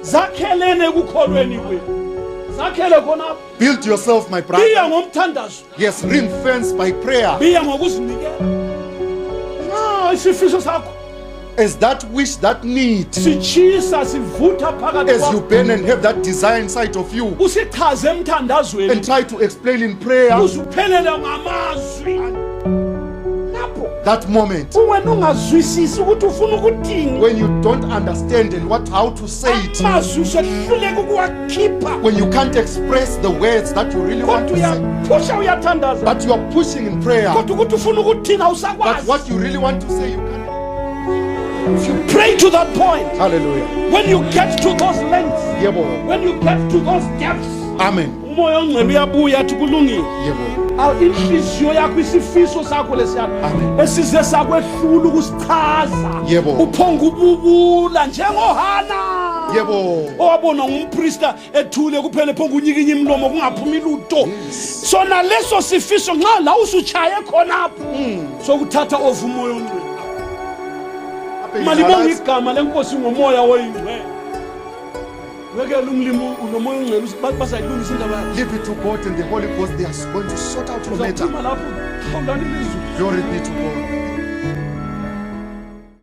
zakhelene ekukholweni kwenu. Zakhele khona. Build yourself, my brother. Biya ngomthandazo. Yes, ring-fenced by prayer. Biya ngokuzinikela. Isifiso sakho. As that wish, that need, Sichisa sivutha phakathi as you kwakho. burn and have that desire inside of you, Usichaze emthandazweni. and try to explain in prayer, Uzuphelele ngamazwi. Lapho that moment wena ungazwisisi ukuthi ufuna ukuthini. when you don't understand and how to say it, Amazwi usehluleka ukuwakhipha. when you can't express the words that you really want Kodwa to say, uyaphusha uyathandaza. but you are pushing in prayer, Kodwa ukuthi ufuna ukuthini but awusakwazi. what you really want to say, you can't. If you pray to that point, Hallelujah. when you get to those lengths, Yebo. when you get to those depths, Amen. umoya ongcwele uyabuya athi kulungile. Yebo. Inhliziyo yakho isifiso sakho lesiyana Amen. esize sakwehlula ukusichaza. Yebo. Uphonga ububula njengoHana. Yebo. Owabona ngumpriester ethule kuphela ephonga unyikinye imlomo kungaphumi lutho. Sona leso sifiso nxa la usuchaye khonapho. Sokuthatha over umoya ongcwele. Malibonga igama lenkosi ngomoya oyingcwele. Wekela umlimo unomoya ongcwele basayilungisa indaba yakho. Leave it to God and the Holy Ghost. They are going to sort out your matter. Uzaphuma lapho hawulani lizwi. Glory be to God.